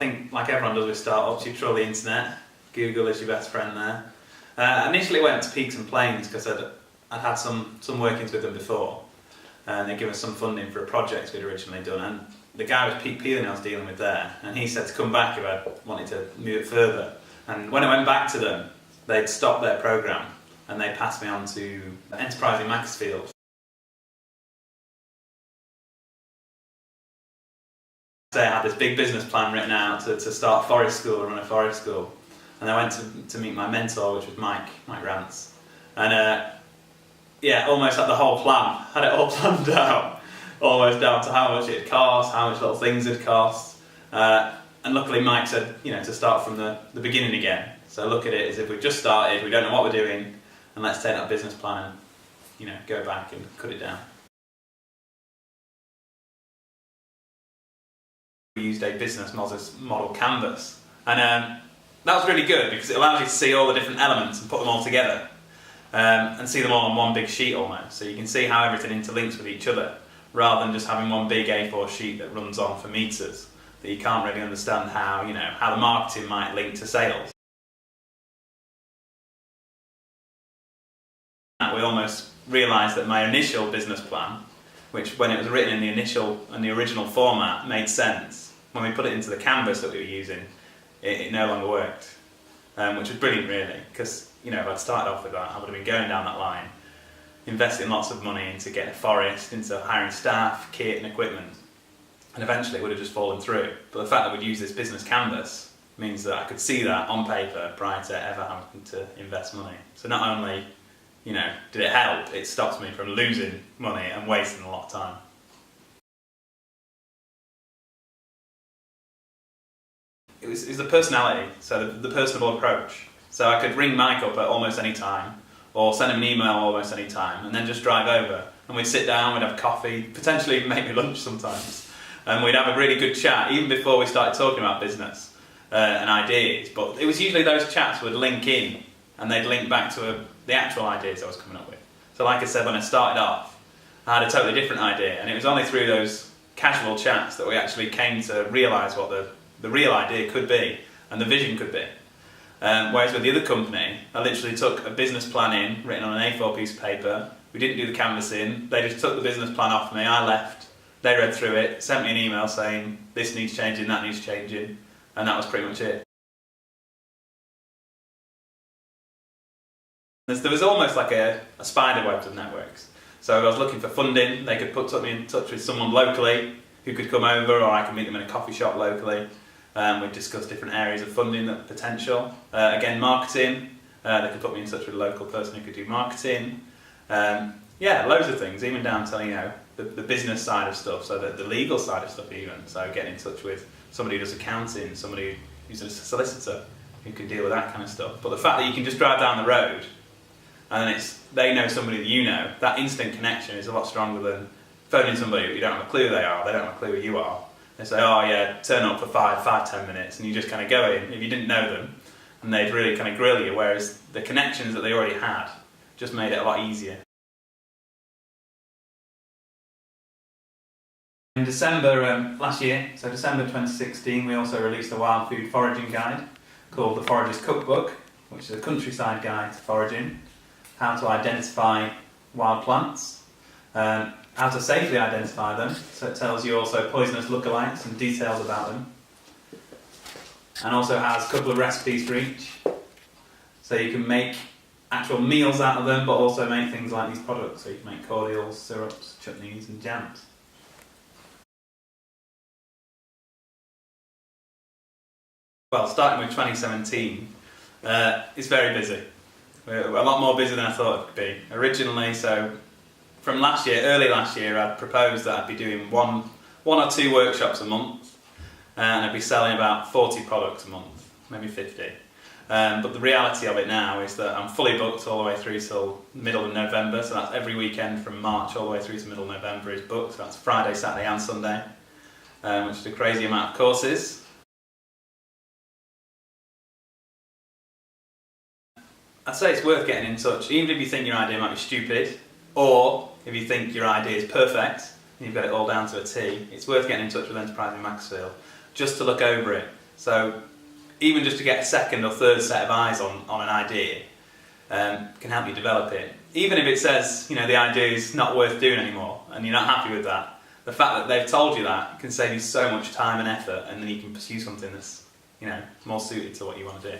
think, like everyone does with startups, you trawl the internet. Google is your best friend there. Initially went to Peaks and Plains because I'd had some workings with them before, and they gave us some funding for a project we'd originally done. And the guy was Pete Peeling I was dealing with there, and he said to come back if I wanted to move it further. And when I went back to them, they'd stopped their programme and they passed me on to Enterprise in Macclesfield. I had this big business plan written out to start forest school and run a forest school. And I went to meet my mentor, which was Mike Rance. And yeah, almost had the whole plan, had it all planned out, almost down to how much it'd cost, how much little things it'd cost. And luckily Mike said, to start from the beginning again. So look at it as if we've just started, we don't know what we're doing, and let's take that business plan and, go back and cut it down. We used a business model canvas, and that was really good because it allows you to see all the different elements and put them all together and see them all on one big sheet almost, so you can see how everything interlinks with each other rather than just having one big A4 sheet that runs on for meters that you can't really understand how the marketing might link to sales. We almost realised that my initial business plan, which when it was written in the original format made sense, when we put it into the canvas that we were using, it no longer worked, which was brilliant really, because if I'd started off with that, I would have been going down that line, investing lots of money into getting a forest, into hiring staff, kit and equipment, and eventually it would have just fallen through. But the fact that we'd use this business canvas means that I could see that on paper prior to ever having to invest money. So not only did it help, it stops me from losing money and wasting a lot of time. It was the personality, so the personable approach. So I could ring Mike up at almost any time, or send him an email almost any time, and then just drive over. And we'd sit down, we'd have coffee, potentially even make me lunch sometimes. And we'd have a really good chat, even before we started talking about business and ideas. But it was usually those chats would link in, and they'd link back to the actual ideas I was coming up with. So like I said, when I started off, I had a totally different idea, and it was only through those casual chats that we actually came to realise what the real idea could be, and the vision could be. Whereas with the other company, I literally took a business plan in, written on an A4 piece of paper. We didn't do the canvassing, they just took the business plan off me, I left, they read through it, sent me an email saying, this needs changing, that needs changing, and that was pretty much it. There was almost like a spider web of networks. So if I was looking for funding, they could put me in touch with someone locally who could come over, or I could meet them in a coffee shop locally. We'd discuss different areas of funding, that potential. Again, marketing, they could put me in touch with a local person who could do marketing. Yeah, loads of things, even down to the business side of stuff, so the legal side of stuff even. So getting in touch with somebody who does accounting, somebody who's a solicitor who can deal with that kind of stuff. But the fact that you can just drive down the road and then they know somebody that you know, that instant connection is a lot stronger than phoning somebody that you don't have a clue they don't have a clue who you are. They say, oh yeah, turn up for 5-10 minutes, and you just kind of go in if you didn't know them, and they'd really kind of grill you, whereas the connections that they already had just made it a lot easier. In December last year, so December 2016, we also released a wild food foraging guide called The Forager's Cookbook, which is a countryside guide to foraging, how to identify wild plants, how to safely identify them, so it tells you also poisonous lookalikes and details about them, and also has a couple of recipes for each, so you can make actual meals out of them, but also make things like these products, so you can make cordials, syrups, chutneys and jams. Well, starting with 2017, it's very busy. We're a lot more busy than I thought it could be. Originally, so from early last year, I'd proposed that I'd be doing one or two workshops a month, and I'd be selling about 40 products a month, maybe 50. But the reality of it now is that I'm fully booked all the way through till middle of November, so that's every weekend from March all the way through to middle of November is booked, so that's Friday, Saturday and Sunday, which is a crazy amount of courses. I'd say it's worth getting in touch, even if you think your idea might be stupid, or if you think your idea is perfect and you've got it all down to a T. It's worth getting in touch with Enterprise in Macclesfield just to look over it So even just to get a second or third set of eyes on an idea can help you develop it. Even if it says, you know, the idea is not worth doing anymore and you're not happy with that, the fact that they've told you that can save you so much time and effort, and then you can pursue something that's, you know, more suited to what you want to do.